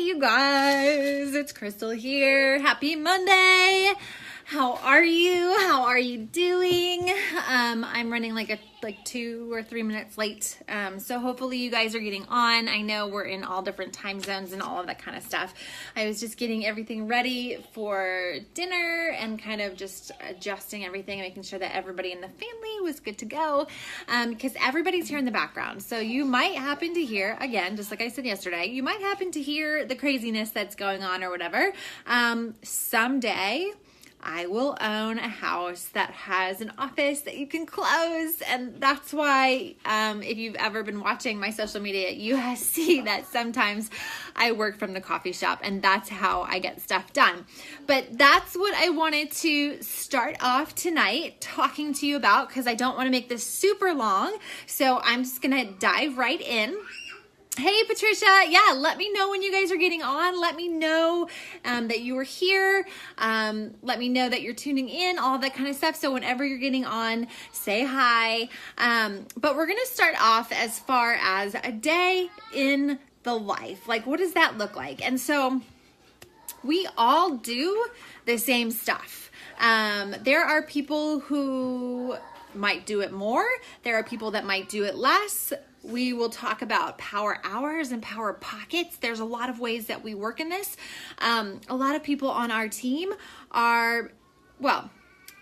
you guys, it's Crystal here. Happy Monday. How are you? How are you doing? I'm running like 2 or 3 minutes late. So hopefully you guys are getting on. I know we're in all different time zones and all of that kind of stuff. I was just getting everything ready for dinner and kind of just adjusting everything, making sure that everybody in the family was good to go. Because everybody's here in the background. So you might happen to hear, again, just like I said yesterday, you might happen to hear the craziness that's going on or whatever. Someday I will own a house that has an office that you can close. And that's why, if you've ever been watching my social media, you see that sometimes I work from the coffee shop and that's how I get stuff done. But that's what I wanted to start off tonight talking to you about, because I don't want to make this super long. So I'm just going to dive right in. Hey, Patricia. Yeah, let me know when you guys are getting on. Let me know that you are here. Let me know that you're tuning in, all that kind of stuff. So whenever you're getting on, say hi. But we're going to start off as far as a day in the life. Like, what does that look like? And so we all do the same stuff. There are people who might do it more. There are people that might do it less. We will talk about power hours and power pockets. There's a lot of ways that we work in this. A lot of people on our team are, well,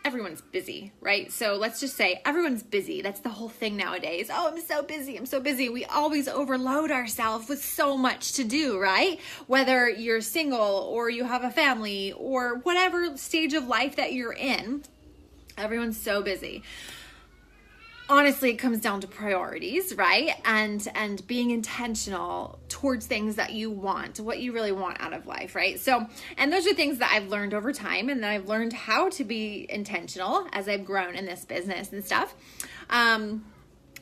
everyone's busy, right? So let's just say everyone's busy. That's the whole thing nowadays. Oh, I'm so busy. I'm so busy. We always overload ourselves with so much to do, right? Whether you're single or you have a family or whatever stage of life that you're in, everyone's so busy. Honestly, it comes down to priorities, right? And being intentional towards things that you want, what you really want out of life, right? So, and those are things that I've learned over time, and that I've learned how to be intentional as I've grown in this business and stuff.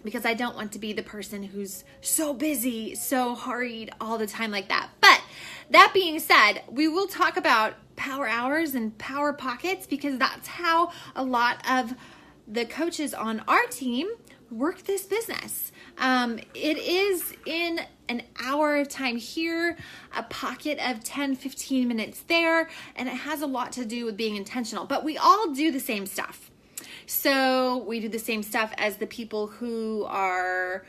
Because I don't want to be the person who's so busy, so hurried all the time like that. But that being said, we will talk about power hours and power pockets, because that's how a lot of the coaches on our team work this business. It is in an hour of time here, a pocket of 10, 15 minutes there, and it has a lot to do with being intentional, but we all do the same stuff. So we do the same stuff as the people who are,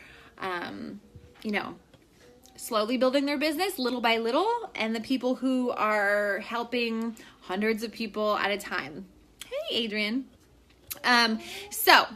slowly building their business little by little, and the people who are helping hundreds of people at a time. Hey, Adrian. So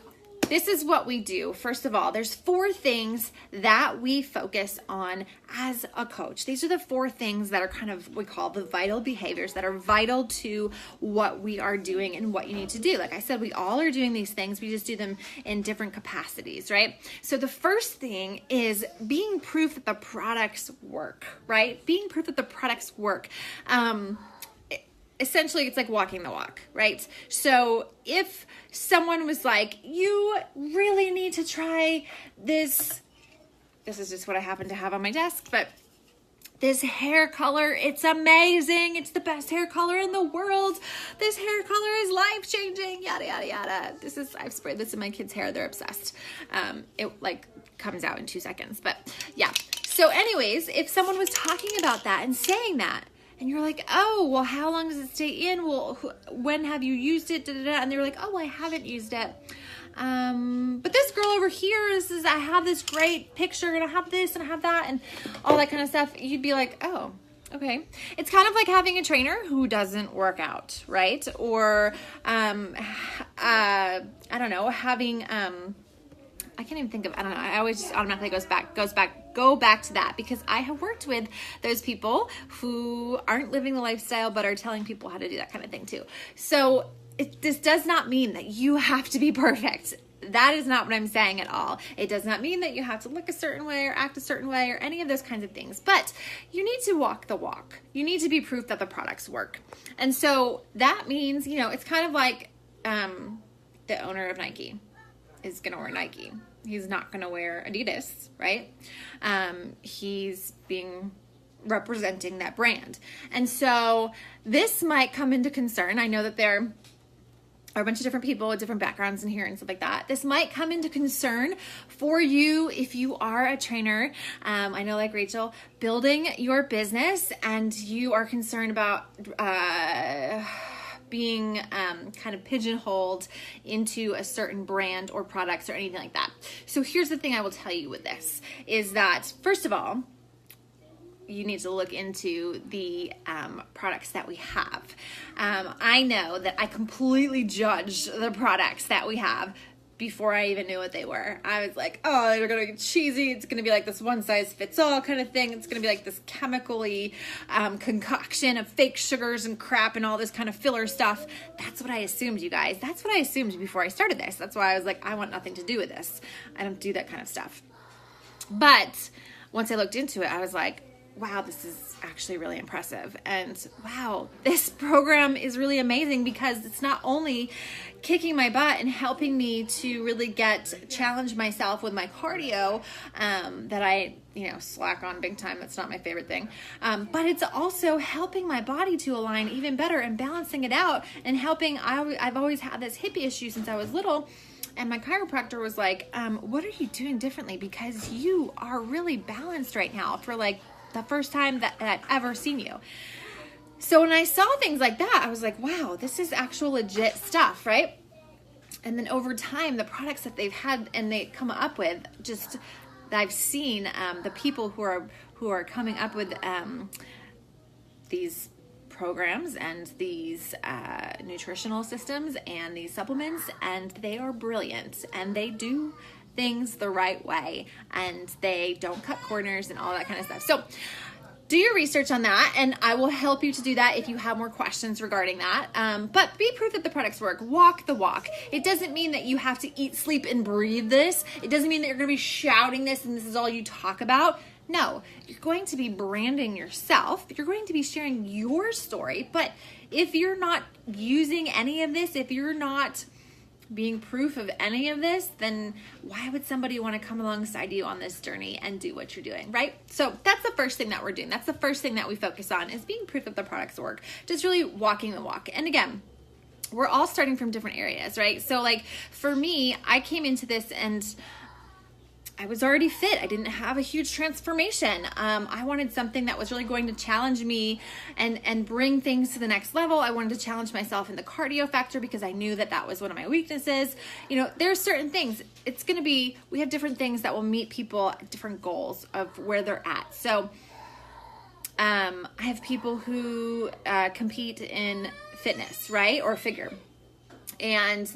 this is what we do. First of all, there's 4 things that we focus on as a coach. These are the 4 things that are kind of, we call the vital behaviors that are vital to what we are doing and what you need to do. Like I said, we all are doing these things. We just do them in different capacities, right? So the first thing is being proof that the products work, right? Being proof that the products work. Essentially, it's like walking the walk, right? So if someone was like, you really need to try this is just what I happen to have on my desk, but this hair color, it's amazing. It's the best hair color in the world. This hair color is life-changing, yada, yada, yada. I've sprayed this in my kids' hair. They're obsessed. It comes out in 2 seconds, but yeah. So anyways, if someone was talking about that and saying that, and you're like, oh, well, how long does it stay in? Well, when have you used it? Da, da, da. And they're like, oh, I haven't used it. But this girl over here says, I have this great picture, and I have this, and I have that, and all that kind of stuff. You'd be like, oh, okay. It's kind of like having a trainer who doesn't work out, right? Or, I don't know, having, I can't even think of, I don't know. I always just automatically go back to that, because I have worked with those people who aren't living the lifestyle, but are telling people how to do that kind of thing too. So this does not mean that you have to be perfect. That is not what I'm saying at all. It does not mean that you have to look a certain way or act a certain way or any of those kinds of things, but you need to walk the walk. You need to be proof that the products work. And so that means, it's kind of like, the owner of Nike is going to wear Nike. He's not going to wear Adidas, right? He's representing that brand. And so this might come into concern. I know that there or a bunch of different people with different backgrounds in here and stuff like that. This might come into concern for you if you are a trainer. I know, like Rachel, building your business and you are concerned about being kind of pigeonholed into a certain brand or products or anything like that. So here's the thing I will tell you with this is that, first of all, you need to look into the products that we have. I know that I completely judged the products that we have before I even knew what they were. I was like, oh, they're gonna be cheesy. It's gonna be like this one size fits all kind of thing. It's gonna be like this chemically concoction of fake sugars and crap and all this kind of filler stuff. That's what I assumed, you guys. That's what I assumed before I started this. That's why I was like, I want nothing to do with this. I don't do that kind of stuff. But once I looked into it, I was like, wow, this is actually really impressive. And wow, this program is really amazing because it's not only kicking my butt and helping me to really challenge myself with my cardio, that I, slack on big time. That's not my favorite thing. But it's also helping my body to align even better and balancing it out and helping. I've always had this hip issue since I was little. And my chiropractor was like, what are you doing differently? Because you are really balanced right now for like the first time that I've ever seen you. So when I saw things like that, I was like, wow, this is actual legit stuff, right? And then over time, the products that they've had and they come up with, just I've seen the people who are coming up with these programs and these nutritional systems and these supplements, and they are brilliant and they do things the right way and they don't cut corners and all that kind of stuff. So do your research on that, and I will help you to do that if you have more questions regarding that. But be proof that the products work. Walk the walk. It doesn't mean that you have to eat, sleep, and breathe this. It doesn't mean that you're going to be shouting this and this is all you talk about. No, you're going to be branding yourself. You're going to be sharing your story. But if you're not using any of this, if you're not being proof of any of this, then why would somebody want to come alongside you on this journey and do what you're doing, right? So that's the first thing that we're doing. That's the first thing that we focus on, is being proof that the products work. Just really walking the walk. And again, we're all starting from different areas, right? So like for me, I came into this and I was already fit. I didn't have a huge transformation. I wanted something that was really going to challenge me and bring things to the next level. I wanted to challenge myself in the cardio factor because I knew that that was one of my weaknesses. There's certain things. We have different things that will meet people at different goals of where they're at. So I have people who compete in fitness, right? Or figure. And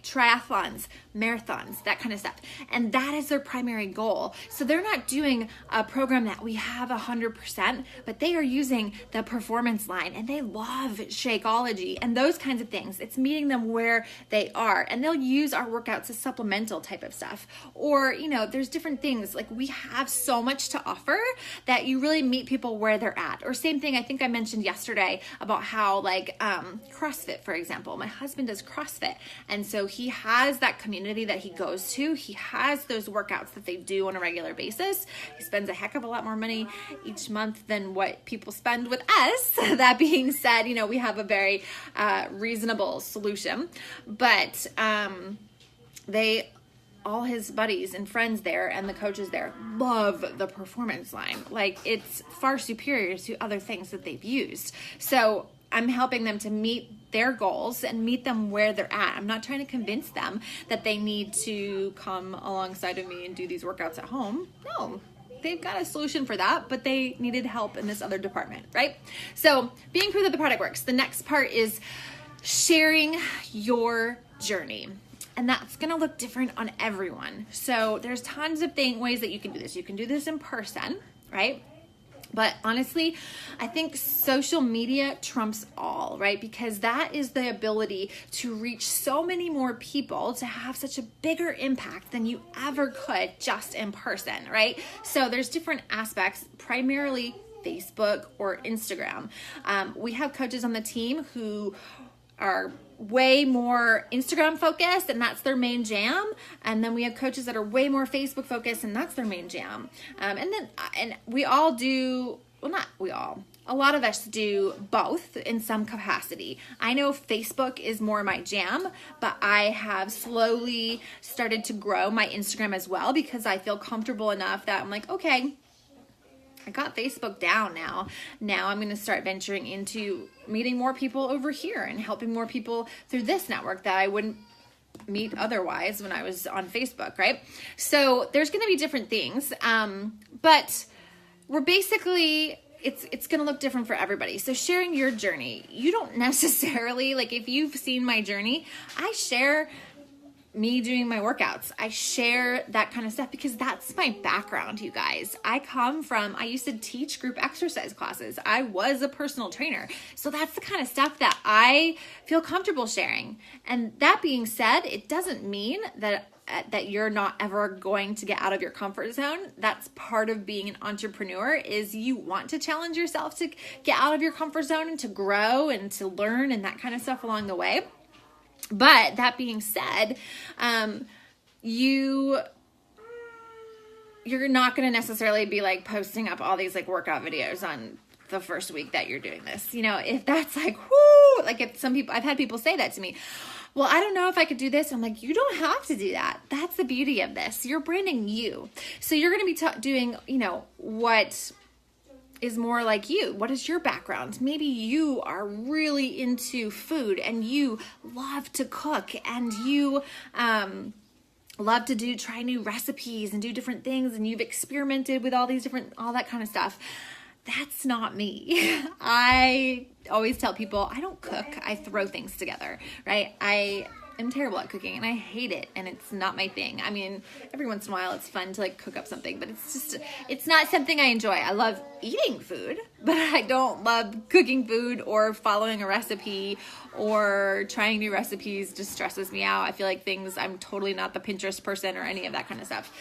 triathlons, marathons, that kind of stuff. And that is their primary goal. So they're not doing a program that we have 100%, but they are using the performance line and they love Shakeology and those kinds of things. It's meeting them where they are, and they'll use our workouts as supplemental type of stuff. Or, there's different things. Like we have so much to offer that you really meet people where they're at. Or same thing, I think I mentioned yesterday about how CrossFit, for example, my husband does CrossFit. And so he has that community that he goes to. He has those workouts that they do on a regular basis. He spends a heck of a lot more money each month than what people spend with us. That being said, we have a very reasonable solution. But all his buddies and friends there and the coaches there love the performance line. Like it's far superior to other things that they've used. So I'm helping them to meet their goals and meet them where they're at. I'm not trying to convince them that they need to come alongside of me and do these workouts at home. No, they've got a solution for that, but they needed help in this other department, right? So being proof that the product works. The next part is sharing your journey. And that's going to look different on everyone. So there's tons of ways that you can do this. You can do this in person, right? But honestly, I think social media trumps all, right? Because that is the ability to reach so many more people, to have such a bigger impact than you ever could just in person, right? So there's different aspects, primarily Facebook or Instagram. We have coaches on the team who are way more Instagram focused and that's their main jam. And then we have coaches that are way more Facebook focused and that's their main jam. And we all do well, not we all, a lot of us do both in some capacity. I know Facebook is more my jam, but I have slowly started to grow my Instagram as well because I feel comfortable enough that I'm like, okay, I got Facebook down now. Now I'm going to start venturing into meeting more people over here and helping more people through this network that I wouldn't meet otherwise when I was on Facebook, right? So there's going to be different things, but we're basically, it's going to look different for everybody. So sharing your journey, you don't necessarily, like if you've seen my journey, I share me doing my workouts. I share that kind of stuff because that's my background, you guys. I used to teach group exercise classes. I was a personal trainer. So that's the kind of stuff that I feel comfortable sharing. And that being said, it doesn't mean that you're not ever going to get out of your comfort zone. That's part of being an entrepreneur, is you want to challenge yourself to get out of your comfort zone and to grow and to learn and that kind of stuff along the way. But that being said, you're not going to necessarily be like posting up all these like workout videos on the first week that you're doing this. You know, if that's like, whoo, like if some people, I've had people say that to me, well, I don't know if I could do this. I'm like, you don't have to do that. That's the beauty of this. You're branding you. So you're going to be doing, you know, what is more like you. What is your background? Maybe you are really into food and you love to cook and you love to try new recipes and do different things, and you've experimented with all that kind of stuff. That's not me. I always tell people I don't cook. I throw things together, right? I am terrible at cooking and I hate it, and it's not my thing. I mean, every once in a while it's fun to like cook up something, but it's not something I enjoy. I love eating food, but I don't love cooking food or following a recipe or trying new recipes. Just stresses me out. I feel like I'm totally not the Pinterest person or any of that kind of stuff.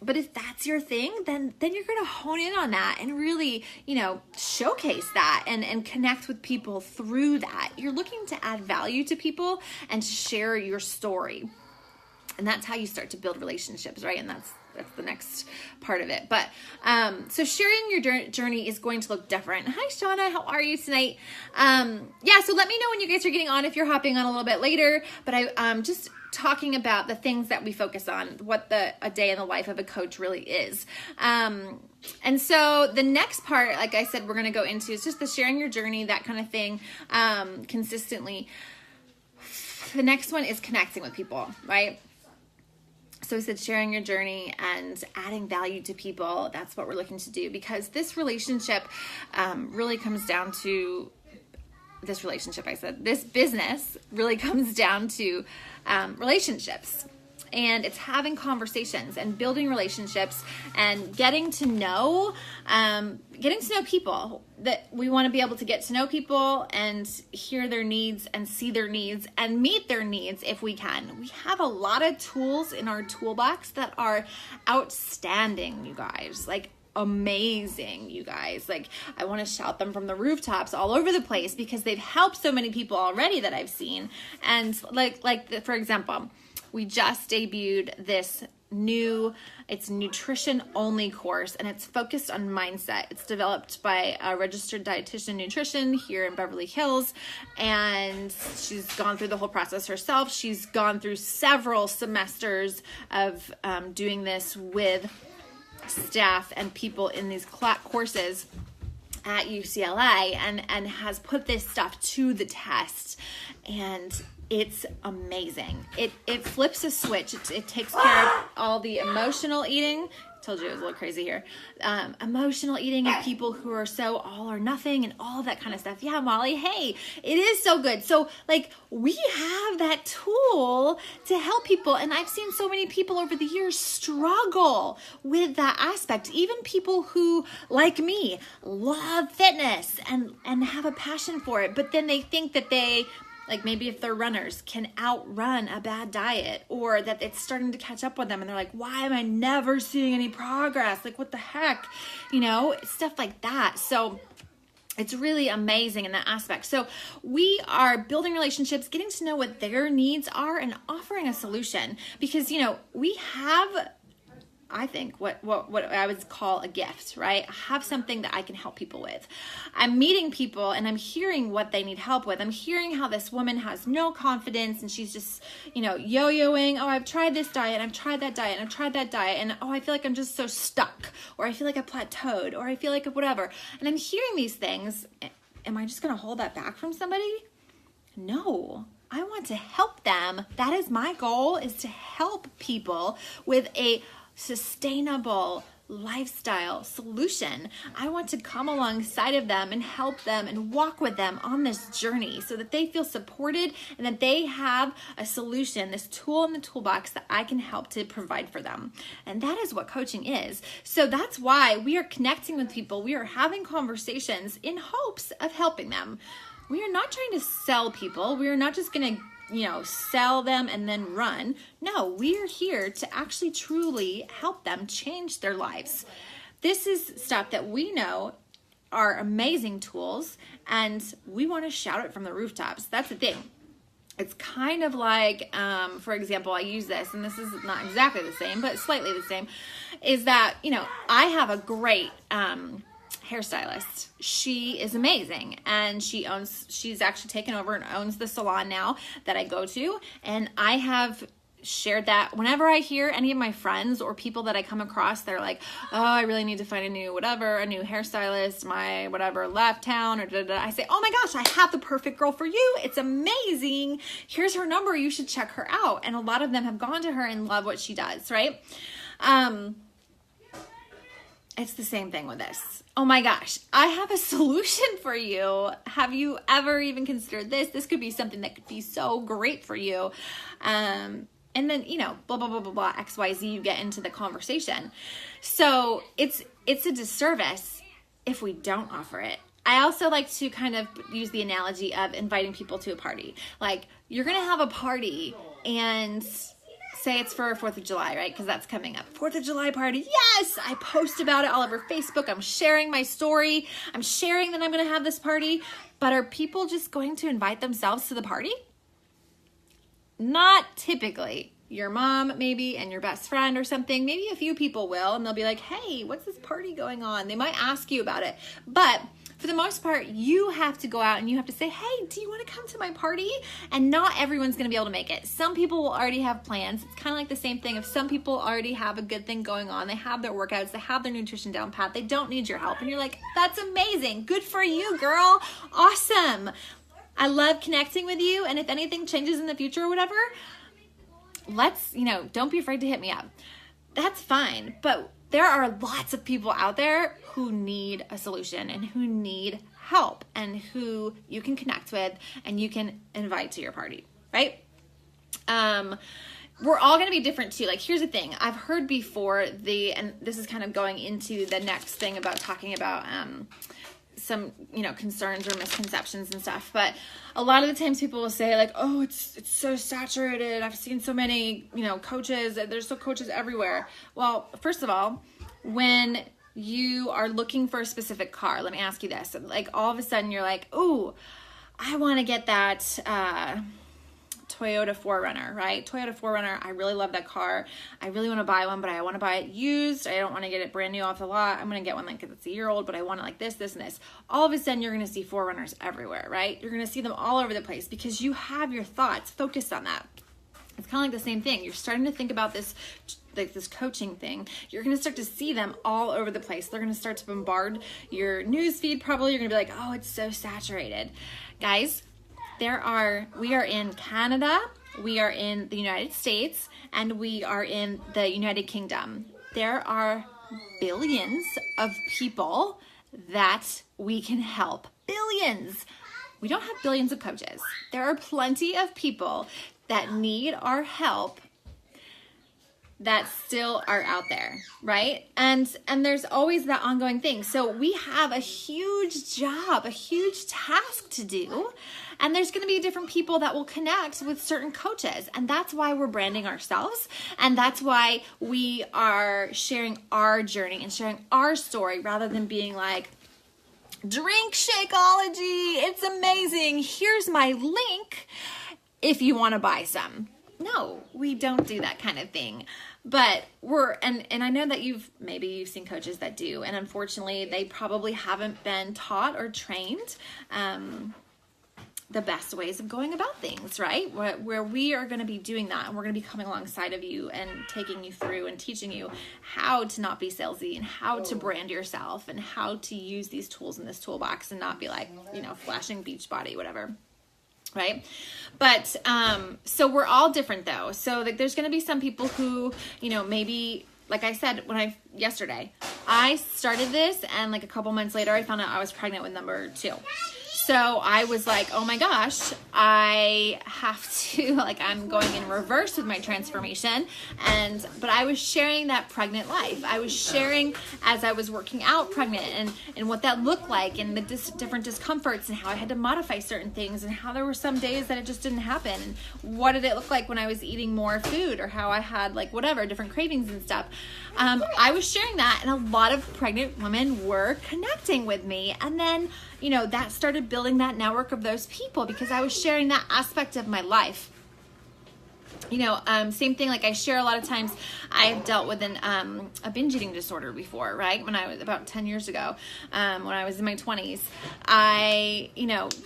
But if that's your thing, then you're going to hone in on that and really, you know, showcase that and connect with people through that. You're looking to add value to people and share your story. And that's how you start to build relationships, right? And that's the next part of it. But so sharing your journey is going to look different. Hi, Shauna. How are you tonight? So let me know when you guys are getting on, if you're hopping on a little bit later. But I'm just talking about the things that we focus on, what a day in the life of a coach really is. And so the next part, like I said, we're going to go into is just the sharing your journey, that kind of thing, consistently. The next one is connecting with people, right? So we said sharing your journey and adding value to people. That's what we're looking to do, because this relationship really comes down to this business really comes down to relationships. And it's having conversations and building relationships and getting to know people. That we want to be able to get to know people and hear their needs and see their needs and meet their needs if we can. We have a lot of tools in our toolbox that are outstanding, you guys. Like, amazing, you guys. Like, I want to shout them from the rooftops all over the place because they've helped so many people already that I've seen. And for example, we just debuted this it's nutrition only course, and it's focused on mindset. It's developed by a registered dietitian nutrition here in Beverly Hills, and she's gone through the whole process herself. She's gone through several semesters of doing this with staff and people in these courses at UCLA, and has put this stuff to the test, and it's amazing. It flips a switch. It takes care of all the emotional eating. Told you it was a little crazy here. Emotional eating and people who are so all or nothing and all that kind of stuff. Yeah, Molly, hey, it is so good. So like, we have that tool to help people. And I've seen so many people over the years struggle with that aspect. Even people who, like me, love fitness and have a passion for it. But then they think that like maybe if they're runners, can outrun a bad diet, or that it's starting to catch up with them and they're like, why am I never seeing any progress? Like, what the heck? You know, stuff like that. So it's really amazing in that aspect. So we are building relationships, getting to know what their needs are, and offering a solution, because, you know, we have I think, what I would call a gift, right? I have something that I can help people with. I'm meeting people and I'm hearing what they need help with. I'm hearing how this woman has no confidence and she's just, yo-yoing. Oh, I've tried this diet, I've tried that diet, and I've tried that diet, and oh, I feel like I'm just so stuck, or I feel like I plateaued, or I feel like whatever. And I'm hearing these things. Am I just going to hold that back from somebody? No. I want to help them. That is my goal, is to help people with a sustainable lifestyle solution. I want to come alongside of them and help them and walk with them on this journey so that they feel supported and that they have a solution, this tool in the toolbox that I can help to provide for them. And that is what coaching is. So that's why we are connecting with people. We are having conversations in hopes of helping them. We are not trying to sell people. We are not just going to sell them and then run. No, we are here to actually truly help them change their lives. This is stuff that we know are amazing tools, and we want to shout it from the rooftops. That's the thing. It's kind of like, for example, I use this, and this is not exactly the same, but slightly the same, is that, I have a great hairstylist. She is amazing, and she's actually taken over and owns the salon now that I go to, and I have shared that whenever I hear any of my friends or people that I come across, they're like, oh, I really need to find a new hairstylist, my whatever left town, or I say, oh my gosh, I have the perfect girl for you. It's amazing. Here's her number. You should check her out. And a lot of them have gone to her and love what she does, right? It's the same thing with this. Oh my gosh, I have a solution for you. Have you ever even considered this? This could be something that could be so great for you. And then, blah, blah, blah, blah, blah, XYZ, you get into the conversation. So it's a disservice if we don't offer it. I also like to kind of use the analogy of inviting people to a party. Like, you're going to have a party and say it's for 4th of July, right? Because that's coming up. 4th of July party. Yes! I post about it all over Facebook. I'm sharing my story. I'm sharing that I'm going to have this party. But are people just going to invite themselves to the party? Not typically. Your mom maybe and your best friend or something. Maybe a few people will, and they'll be like, hey, what's this party going on? They might ask you about it. But for the most part, you have to go out and you have to say, hey, do you want to come to my party? And not everyone's going to be able to make it. Some people will already have plans. It's kind of like the same thing. If some people already have a good thing going on, they have their workouts, they have their nutrition down pat, they don't need your help. And you're like, that's amazing. Good for you, girl. Awesome. I love connecting with you. And if anything changes in the future or whatever, let's, don't be afraid to hit me up. That's fine. But there are lots of people out there who need a solution and who need help and who you can connect with and you can invite to your party, right? We're all going to be different too. Like, here's the thing. I've heard before and this is kind of going into the next thing about talking about, some, concerns or misconceptions and stuff. But a lot of the times people will say like, oh, it's so saturated. I've seen so many, coaches. There's so coaches everywhere. Well, first of all, when you are looking for a specific car, let me ask you this. Like, all of a sudden you're like, oh, I want to get that, Toyota 4Runner, right? Toyota 4Runner. I really love that car. I really want to buy one, but I want to buy it used. I don't want to get it brand new off the lot. I'm going to get one like it's a year old, but I want it like this, this, and this. All of a sudden, you're going to see 4Runners everywhere, right? You're going to see them all over the place because you have your thoughts focused on that. It's kind of like the same thing. You're starting to think about this, like this coaching thing. You're going to start to see them all over the place. They're going to start to bombard your news feed. Probably you're going to be like, oh, it's so saturated. Guys, we are in Canada, we are in the United States, and we are in the United Kingdom. There are billions of people that we can help. Billions. We don't have billions of coaches. There are plenty of people that need our help that still are out there, right? And there's always that ongoing thing. So we have a huge job, a huge task to do. And there's going to be different people that will connect with certain coaches. And that's why we're branding ourselves. And that's why we are sharing our journey and sharing our story rather than being like, drink Shakeology. It's amazing. Here's my link if you want to buy some. No, we don't do that kind of thing. But and I know that maybe you've seen coaches that do, and unfortunately they probably haven't been taught or trained the best ways of going about things, right? Where we are going to be doing that, and we're going to be coming alongside of you and taking you through and teaching you how to not be salesy and how to brand yourself and how to use these tools in this toolbox and not be like, flashing beach body, whatever. Right. But, so we're all different though. So like, there's going to be some people who, maybe, like I said, yesterday, I started this, and like a couple months later, I found out I was pregnant with number 2. So I was like, oh my gosh, I have to, I'm going in reverse with my transformation. But I was sharing that pregnant life. I was sharing as I was working out pregnant and what that looked like, and the different discomforts, and how I had to modify certain things, and how there were some days that it just didn't happen. And what did it look like when I was eating more food, or how I had different cravings and stuff. I was sharing that, and a lot of pregnant women were connecting with me. And then, that started building that network of those people because I was sharing that aspect of my life. Same thing, like I share a lot of times, I've dealt with a binge eating disorder before, right? When I was about 10 years ago, when I was in my 20s, I,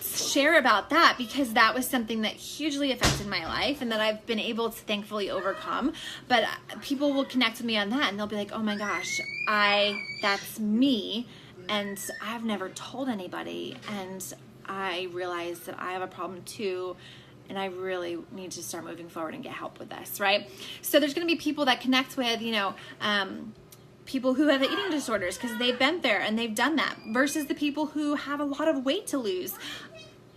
share about that because that was something that hugely affected my life and that I've been able to thankfully overcome. But people will connect with me on that, and they'll be like, oh my gosh, that's me. And I've never told anybody, and I realized that I have a problem too, and I really need to start moving forward and get help with this, right? So there's going to be people that connect with, people who have eating disorders because they've been there and they've done that, versus the people who have a lot of weight to lose.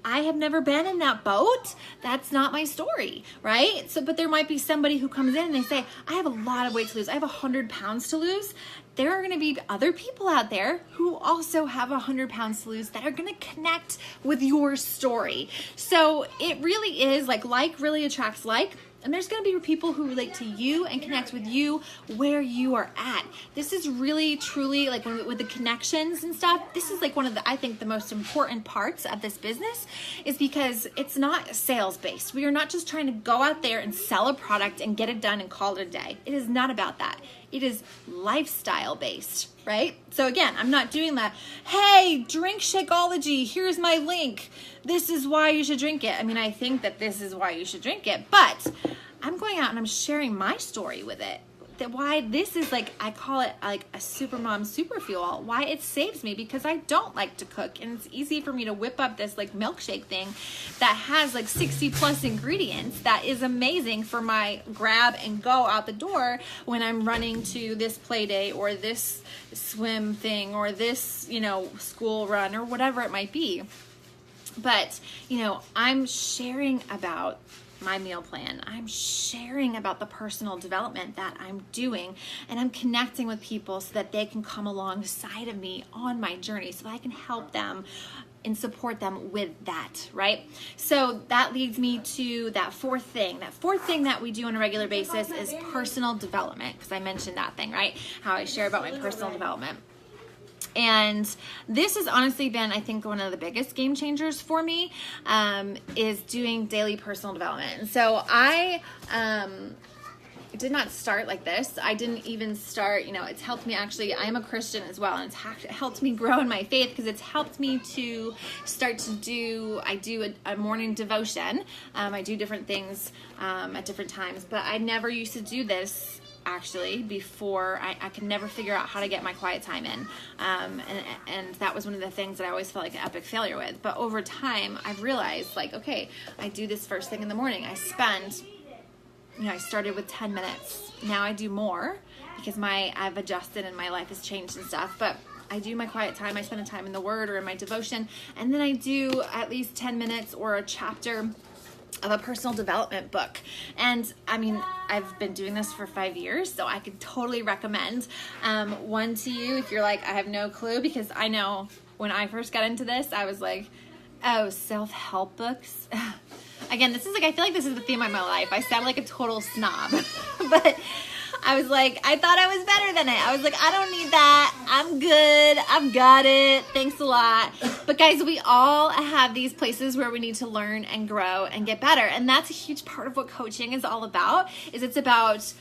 I have never been in that boat. That's not my story, right? So, but there might be somebody who comes in and they say, I have a lot of weight to lose. I have 100 pounds to lose. There are going to be other people out there who also have 100 pounds to lose that are going to connect with your story. So it really is like really attracts like. And there's going to be people who relate to you and connect with you where you are at. This is really, truly, with the connections and stuff, this is one of the, I think, the most important parts of this business, is because it's not sales-based. We are not just trying to go out there and sell a product and get it done and call it a day. It is not about that. It is lifestyle-based, right? So again, I'm not doing that, hey, drink Shakeology, here's my link. This is why you should drink it. I mean, I think that this is why you should drink it, but I'm going out and I'm sharing my story with it. That why this is I call it a supermom super fuel. Why it saves me, because I don't like to cook, and it's easy for me to whip up this milkshake thing that has 60 plus ingredients that is amazing for my grab and go out the door when I'm running to this play day or this swim thing or this school run or whatever it might be. But I'm sharing about my meal plan. I'm sharing about the personal development that I'm doing, and I'm connecting with people so that they can come alongside of me on my journey so that I can help them and support them with that, right? So that leads me to that fourth thing. That fourth thing that we do on a regular basis is personal development, because I mentioned that thing, right? How I share about my personal development. And this has honestly been, I think, one of the biggest game changers for me, is doing daily personal development. And so I did not start like this. I didn't even start, it's helped me actually, I'm a Christian as well, and it's helped me grow in my faith because it's helped me to start to do, I do a morning devotion. I do different things at different times, but I never used to do this actually before. I could never figure out how to get my quiet time in, and that was one of the things that I always felt like an epic failure with. But over time I've realized okay, I do this first thing in the morning. I spend, I started with 10 minutes. Now I do more because I've adjusted and my life has changed and stuff, but I do my quiet time. I spend a time in the Word or in my devotion, and then I do at least 10 minutes or a chapter of a personal development book. And I mean, I've been doing this for 5 years, so I could totally recommend one to you if you're I have no clue, because I know when I first got into this, I was oh, self-help books. Again, this is I feel like this is the theme of my life. I sound like a total snob, but I was I thought I was better than it. I was I don't need that. I'm good. I've got it. Thanks a lot. But guys, we all have these places where we need to learn and grow and get better. And that's a huge part of what coaching is all about, is it's about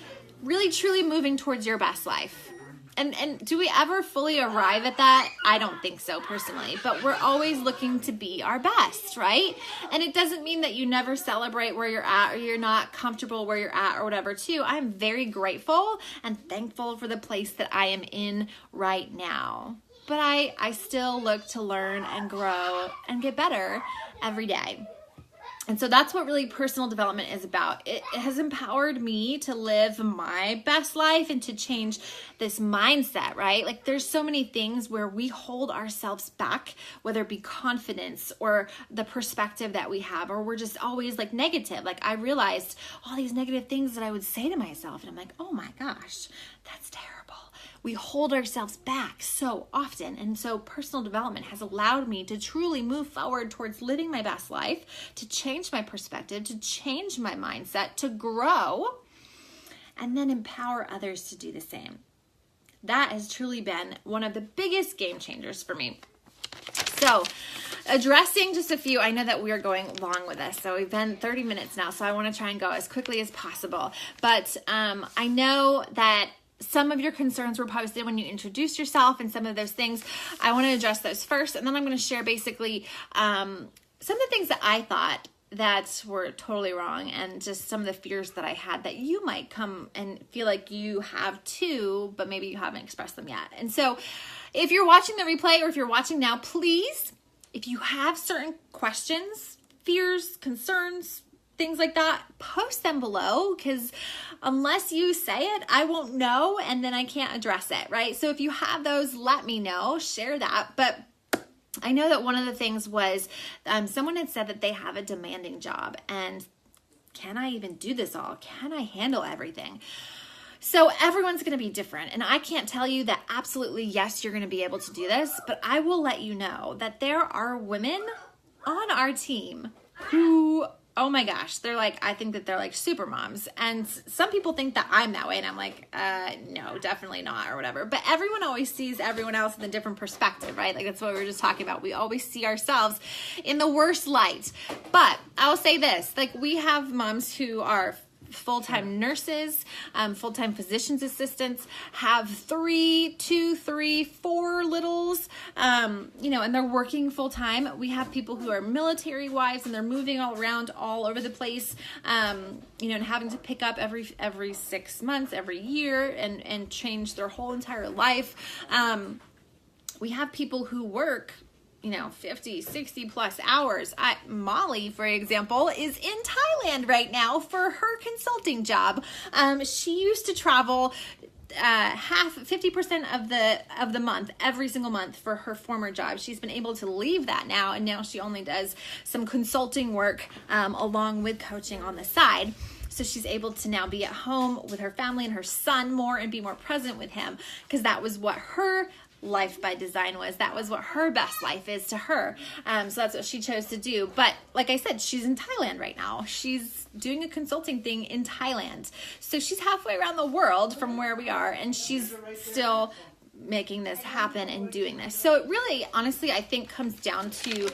really truly moving towards your best life. And do we ever fully arrive at that? I don't think so personally, but we're always looking to be our best, right? And it doesn't mean that you never celebrate where you're at or you're not comfortable where you're at or whatever too. I'm very grateful and thankful for the place that I am in right now. But I still look to learn and grow and get better every day. And so that's what really personal development is about. It has empowered me to live my best life and to change this mindset, right? Like there's so many things where we hold ourselves back, whether it be confidence or the perspective that we have, or we're just always like negative. Like I realized all these negative things that I would say to myself and I'm like, oh my gosh, that's terrible. We hold ourselves back so often. And so personal development has allowed me to truly move forward towards living my best life, to change my perspective, to change my mindset, to grow, and then empower others to do the same. That has truly been one of the biggest game changers for me. So addressing just a few, I know that we are going long with this. So we've been 30 minutes now, so I want to try and go as quickly as possible. But I know that some of your concerns were posted when you introduced yourself and some of those things. I want to address those first, and then I'm going to share basically some of the things that I thought that were totally wrong and just some of the fears that I had that you might come and feel like you have too, but maybe you haven't expressed them yet. And so if you're watching the replay or if you're watching now, please, if you have certain questions, fears, concerns, things like that, post them below, because unless you say it, I won't know, and then I can't address it, right? So if you have those, let me know, share that. But I know that one of the things was someone had said that they have a demanding job, and can I even do this all? Can I handle everything? So everyone's going to be different, and I can't tell you that absolutely yes, you're going to be able to do this, but I will let you know that there are women on our team who, oh my gosh, they're like, I think that they're like super moms. And some people think that I'm that way. And I'm like, no, definitely not or whatever. But everyone always sees everyone else in a different perspective, right? Like that's what we were just talking about. We always see ourselves in the worst light. But I'll say this, like we have moms who are full-time nurses, full-time physician's assistants, have 3, 2, 3, 4 littles, and they're working full-time. We have people who are military wives and they're moving all around all over the place, and having to pick up every 6 months, every year and change their whole entire life. We have people who work 50, 60 plus hours. Molly, for example, is in Thailand right now for her consulting job. She used to travel 50% of the month, every single month for her former job. She's been able to leave that now, and now she only does some consulting work along with coaching on the side. So she's able to now be at home with her family and her son more and be more present with him, because that was what her life by design was. That was what her best life is to her. So that's what she chose to do. But like I said, she's in Thailand right now. She's doing a consulting thing in Thailand. So she's halfway around the world from where we are, and she's still making this happen and doing this. So it really, honestly, I think comes down to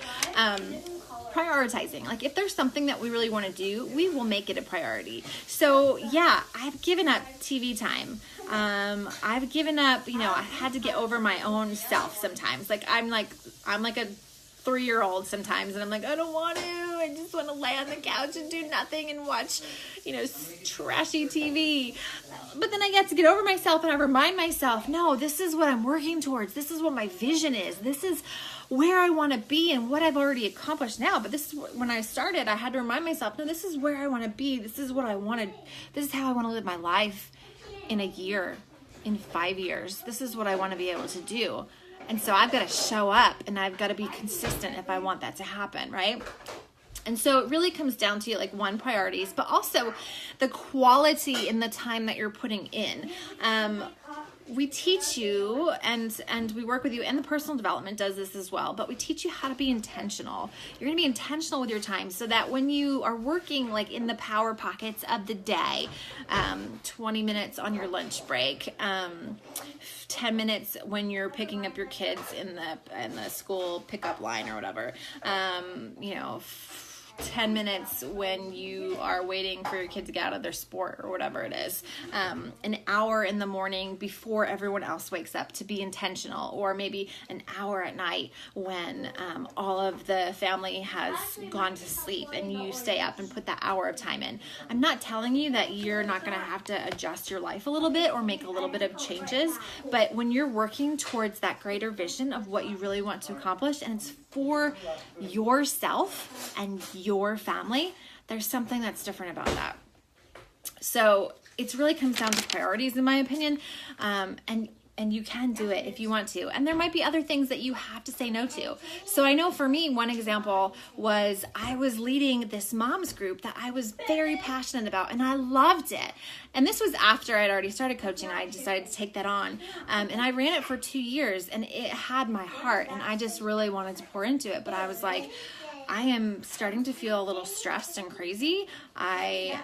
prioritizing. Like if there's something that we really want to do, we will make it a priority. So yeah, I've given up TV time. I've given up, I had to get over my own self sometimes. Like I'm like a 3-year-old sometimes, and I'm like, I don't want to. I just want to lay on the couch and do nothing and watch, trashy TV. But then I get to get over myself, and I remind myself, no, this is what I'm working towards. This is what my vision is. This is where I want to be and what I've already accomplished now. But this is when I started, I had to remind myself, no, this is where I want to be. This is what I wanted. This is how I want to live my life in a year, in 5 years. This is what I want to be able to do. And so I've got to show up, and I've got to be consistent if I want that to happen, right? And so it really comes down to priorities, but also the quality in the time that you're putting in. We teach you, and we work with you, and the personal development does this as well, but we teach you how to be intentional. You're going to be intentional with your time so that when you are working in the power pockets of the day, 20 minutes on your lunch break, 10 minutes when you're picking up your kids in the school pickup line or whatever, 10 minutes when you are waiting for your kid to get out of their sport or whatever it is, an hour in the morning before everyone else wakes up to be intentional, or maybe an hour at night when all of the family has gone to sleep and you stay up and put that hour of time in. I'm not telling you that you're not going to have to adjust your life a little bit or make a little bit of changes, but when you're working towards that greater vision of what you really want to accomplish, and it's for yourself and your family, there's something that's different about that. So it really comes down to priorities, in my opinion, and you can do it if you want to. And there might be other things that you have to say no to. So I know for me, one example was I was leading this moms group that I was very passionate about, and I loved it. And this was after I'd already started coaching. I decided to take that on. And I ran it for 2 years, and it had my heart, and I just really wanted to pour into it. But I was like, I am starting to feel a little stressed and crazy. I,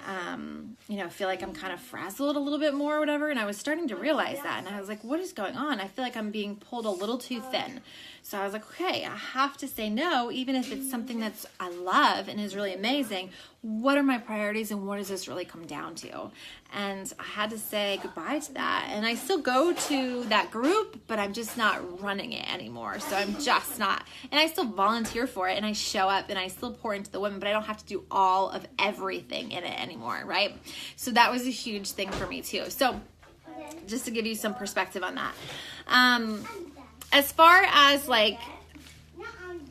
feel like I'm kind of frazzled a little bit more or whatever. And I was starting to realize that. And I was like, what is going on? I feel like I'm being pulled a little too thin. So I was like, okay, I have to say no, even if it's something that's I love and is really amazing. What are my priorities and what does this really come down to? And I had to say goodbye to that. And I still go to that group, but I'm just not running it anymore. So I'm just not. And I still volunteer for it, and I show up and I still pour into the women, but I don't have to do all of everything in it anymore, right? So that was a huge thing for me too. So just to give you some perspective on that. As far as like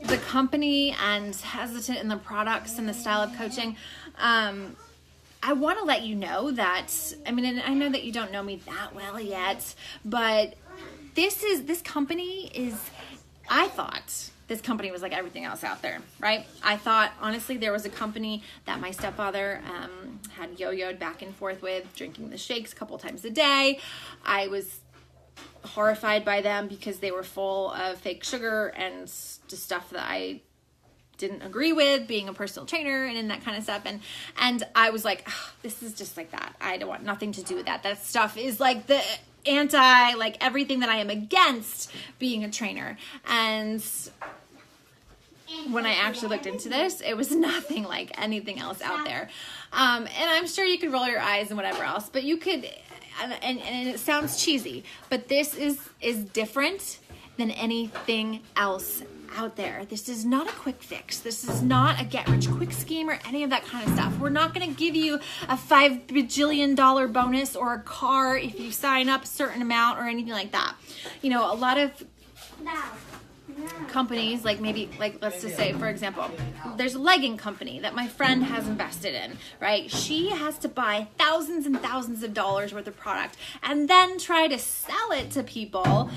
the company and hesitant in the products and the style of coaching, I want to let you know that, and I know that you don't know me that well yet, but this company is, I thought this company was like everything else out there, right? I thought, honestly, there was a company that my stepfather had yo-yoed back and forth with, drinking the shakes a couple times a day. I was horrified by them because they were full of fake sugar and just stuff that I didn't agree with, being a personal trainer and that kind of stuff. And I was like, this is just like that. I don't want nothing to do with that. That stuff is like the like everything that I am against being a trainer. And when I actually looked into this, it was nothing like anything else out there. And I'm sure you could roll your eyes and whatever else, but you could, and it sounds cheesy, but this is different than anything else out there. This is not a quick fix. This is not a get-rich-quick scheme or any of that kind of stuff. We're not going to give you a $5 bajillion bonus or a car if you sign up a certain amount or anything like that. A lot of companies, like let's just say, for example, there's a legging company that my friend has invested in, right? She has to buy thousands and thousands of dollars worth of product and then try to sell it to people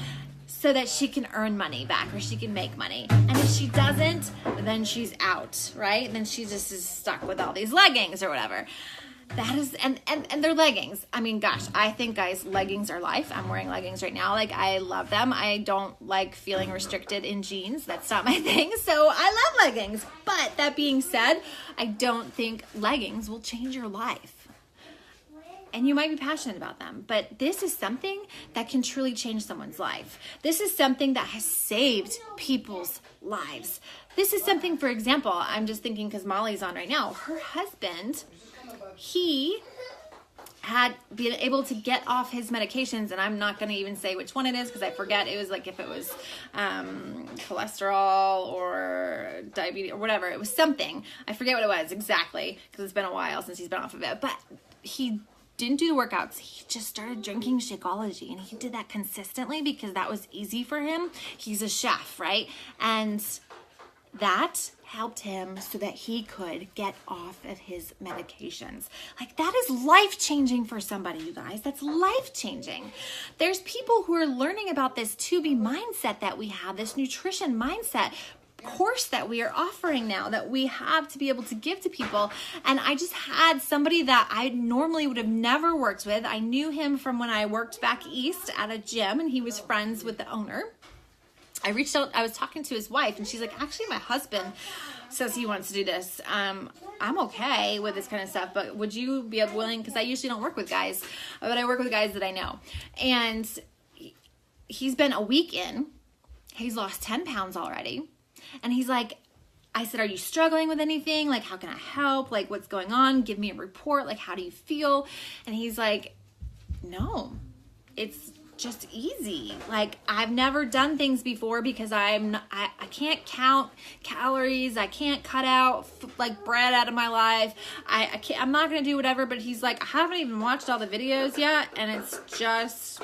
so that she can earn money back or she can make money. And if she doesn't, then she's out, right? Then she just is stuck with all these leggings or whatever. That is, and they're leggings. Gosh, I think, guys, leggings are life. I'm wearing leggings right now. Like, I love them. I don't like feeling restricted in jeans. That's not my thing. So I love leggings. But that being said, I don't think leggings will change your life. And you might be passionate about them, but this is something that can truly change someone's life. This is something that has saved people's lives. This is something, for example, I'm just thinking because Molly's on right now, her husband, he had been able to get off his medications, and I'm not going to even say which one it is because I forget. It was like if it was cholesterol or diabetes or whatever. It was something. I forget what it was exactly because it's been a while since he's been off of it, but he didn't do the workouts. He just started drinking Shakeology, and he did that consistently because that was easy for him. He's a chef, right? And that helped him so that he could get off of his medications. Like, that is life-changing for somebody, you guys. That's life-changing. There's people who are learning about this 2B mindset that we have, this nutrition mindset course that we are offering now that we have to be able to give to people. And I just had somebody that I normally would have never worked with. I knew him from when I worked back east at a gym, and he was friends with the owner. I reached out, I was talking to his wife, and she's like, actually, my husband says he wants to do this. I'm okay with this kind of stuff, but would you be willing, because I usually don't work with guys, but I work with guys that I know. And he's been a week in, he's lost 10 pounds already. And he's like, I said, are you struggling with anything? Like, how can I help? Like, what's going on? Give me a report. Like, how do you feel? And he's like, no, it's just easy. Like, I've never done things before because I can't count calories. I can't cut out like bread out of my life. I'm not going to do whatever. But he's like, I haven't even watched all the videos yet. And it's just,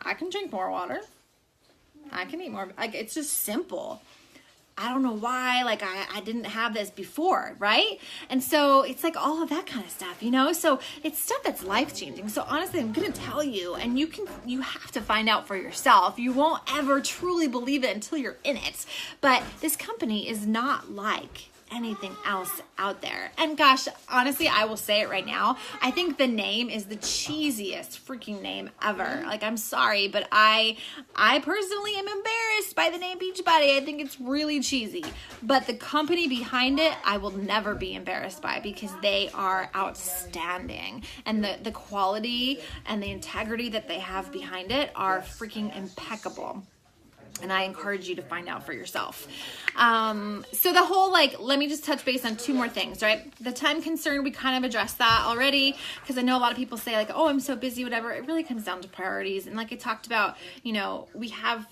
I can drink more water. I can eat more. Like, it's just simple. I don't know why, like I didn't have this before, right? And so it's like all of that kind of stuff, you know? So it's stuff that's life-changing. So honestly, I'm going to tell you, and you have to find out for yourself. You won't ever truly believe it until you're in it. But this company is not like anything else out there. And gosh, honestly, I will say it right now. I think the name is the cheesiest freaking name ever. Like, I'm sorry, but I personally am embarrassed by the name Beachbody. I think it's really cheesy. But the company behind it, I will never be embarrassed by, because they are outstanding. And the quality and the integrity that they have behind it are freaking impeccable. And I encourage you to find out for yourself. So the whole, like, let me just touch base on two more things, right? The time concern, we kind of addressed that already, because I know a lot of people say like, oh, I'm so busy, whatever. It really comes down to priorities. And like I talked about, you know, we have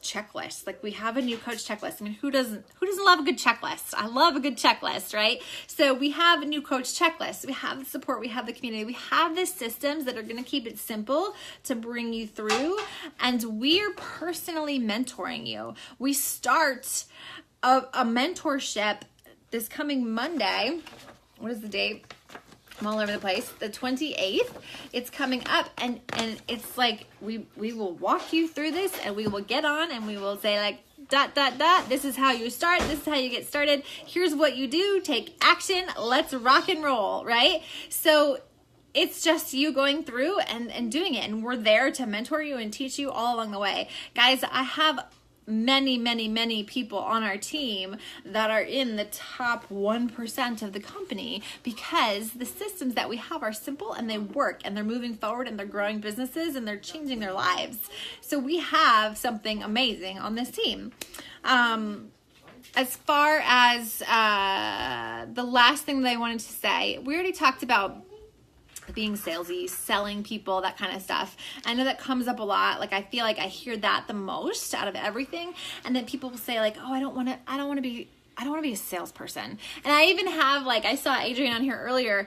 checklist. Like, we have a new coach checklist. I mean, who doesn't love a good checklist? I love a good checklist, right? So we have a new coach checklist. We have the support. We have the community. We have the systems that are going to keep it simple to bring you through. And we're personally mentoring you. We start a mentorship this coming Monday. What is the date? I'm all over the place. The 28th, it's coming up, and it's like we will walk you through this, and we will get on, and we will say like, ... This is how you start. This is how you get started. Here's what you do. Take action. Let's rock and roll, right? So it's just you going through and doing it, and we're there to mentor you and teach you all along the way. Guys, I have many people on our team that are in the top 1% of the company, because the systems that we have are simple and they work, and they're moving forward, and they're growing businesses, and they're changing their lives. So we have something amazing on this team. As far as the last thing that I wanted to say, we already talked about being salesy, selling people, that kind of stuff. I know that comes up a lot. Like, I feel like I hear that the most out of everything. And then people will say like, oh, I don't want to be a salesperson. And I even have, like, I saw Adrienne on here earlier,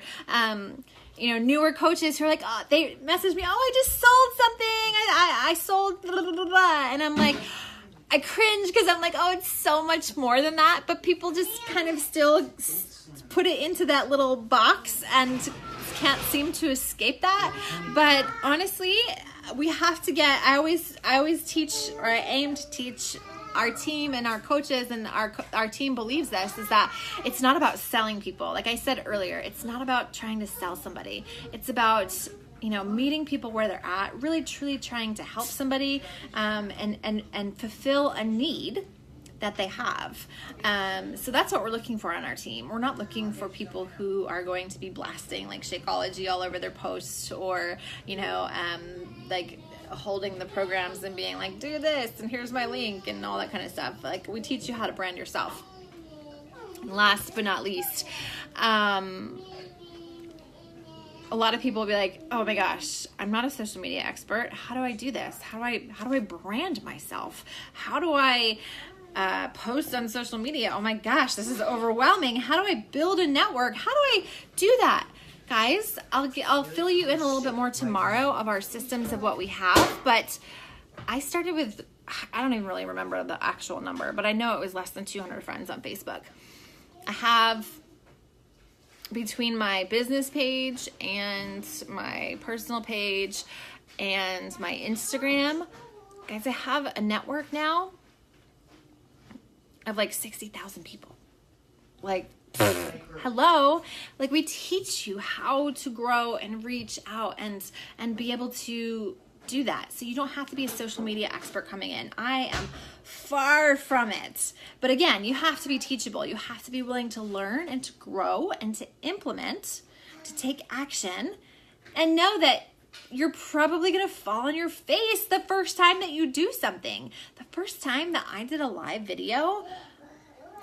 you know, newer coaches who are like, oh, they message me, oh, I just sold something. I sold blah, blah, blah, blah. And I'm like, I cringe, because I'm like, oh, it's so much more than that. But people just kind of still put it into that little box and can't seem to escape that. But honestly, we have to get, I always teach, or I aim to teach our team and our coaches, and our team believes this, is that it's not about selling people. Like I said earlier, it's not about trying to sell somebody. It's about, you know, meeting people where they're at, really truly trying to help somebody, and fulfill a need that they have. So that's what we're looking for on our team. We're not looking for people who are going to be blasting like Shakeology all over their posts, or, you know, like holding the programs and being like, do this, and here's my link, and all that kind of stuff. Like, we teach you how to brand yourself. And last but not least, a lot of people will be like, oh my gosh, I'm not a social media expert. How do I do this? How do I brand myself? How do I post on social media? Oh my gosh, this is overwhelming. How do I build a network? How do I do that? Guys, I'll fill you in a little bit more tomorrow of our systems of what we have, but I started with, I don't even really remember the actual number, but I know it was less than 200 friends on Facebook. I have, between my business page and my personal page and my Instagram, guys, I have a network now of like 60,000 people. Like, hello. Like, we teach you how to grow and reach out and be able to do that. So you don't have to be a social media expert coming in. I am far from it. But again, you have to be teachable. You have to be willing to learn and to grow and to implement, to take action, and know that you're probably going to fall on your face the first time that you do something. The first time that I did a live video,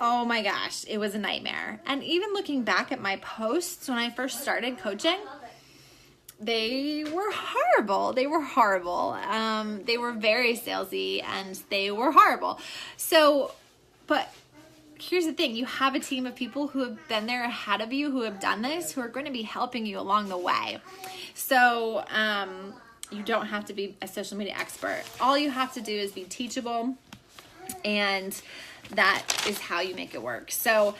oh my gosh, it was a nightmare. And even looking back at my posts when I first started coaching, they were horrible. They were horrible. They were very salesy and they were horrible. So, but here's the thing. You have a team of people who have been there ahead of you, who have done this, who are going to be helping you along the way. So, you don't have to be a social media expert. All you have to do is be teachable, and that is how you make it work. So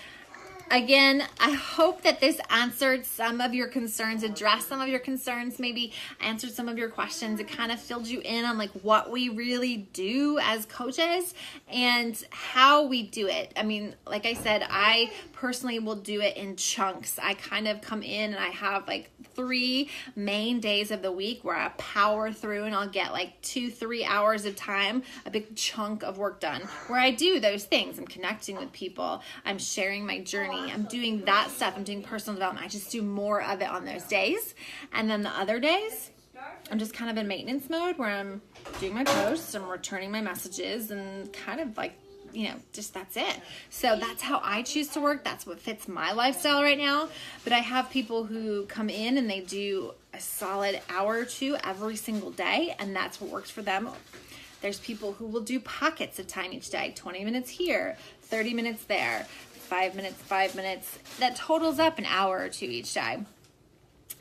again, I hope that this answered some of your concerns, addressed some of your concerns, maybe answered some of your questions. It kind of filled you in on like what we really do as coaches and how we do it. I mean, like I said, I personally will do it in chunks. I kind of come in and I have like 3 main days of the week where I power through and I'll get like 2-3 hours of time, a big chunk of work done where I do those things. I'm connecting with people. I'm sharing my journey. I'm doing that stuff. I'm doing personal development. I just do more of it on those days. And then the other days, I'm just kind of in maintenance mode where I'm doing my posts, I'm returning my messages, and kind of like, you know, just that's it. So that's how I choose to work. That's what fits my lifestyle right now. But I have people who come in and they do a solid hour or 2 every single day, and that's what works for them. There's people who will do pockets of time each day, 20 minutes here, 30 minutes there, 5 minutes, 5 minutes. That totals up an hour or 2 each day.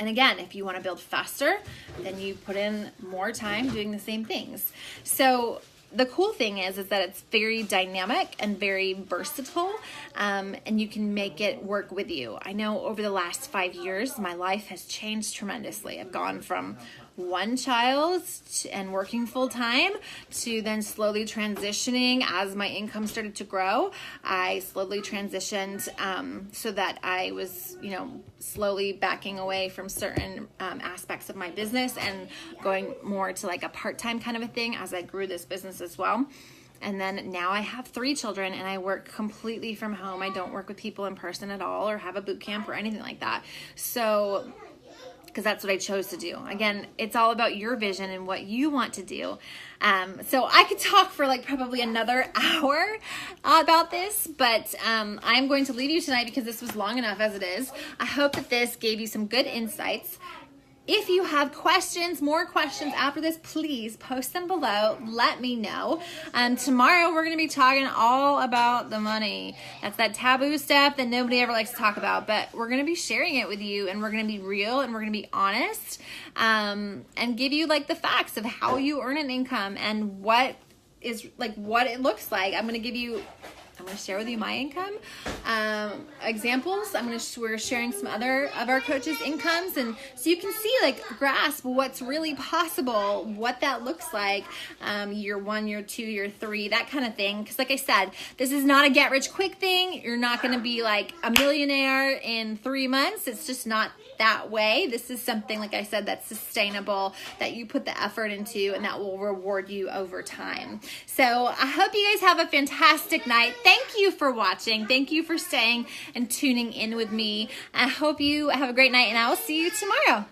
And again, if you want to build faster, then you put in more time doing the same things. So the cool thing is that it's very dynamic and very versatile, and you can make it work with you. I know over the last 5 years, my life has changed tremendously. I've gone from 1 child and working full time to then slowly transitioning as my income started to grow. I slowly transitioned so that I was, you know, slowly backing away from certain aspects of my business and going more to like a part-time kind of a thing as I grew this business as well. And then now I have 3 children and I work completely from home. I don't work with people in person at all or have a boot camp or anything like that. So because that's what I chose to do. Again, it's all about your vision and what you want to do. So I could talk for like probably another hour about this, but I'm going to leave you tonight because this was long enough as it is. I hope that this gave you some good insights. If you have questions, more questions after this, please post them below. Let me know. Tomorrow we're going to be talking all about the money. That's that taboo stuff that nobody ever likes to talk about, but we're going to be sharing it with you, and we're going to be real and we're going to be honest, and give you like the facts of how you earn an income and what is like what it looks like. I'm going to share with you my income examples. We're sharing some other of our coaches' incomes, and so you can see, like, grasp what's really possible, what that looks like, year 1, year 2, year 3, that kind of thing. Because like I said, this is not a get rich quick thing. You're not going to be like a millionaire in 3 months. It's just not that way. This is something, like I said, that's sustainable, that you put the effort into, and that will reward you over time. So I hope you guys have a fantastic night. Thank you for watching. Thank you for staying and tuning in with me. I hope you have a great night, and I will see you tomorrow.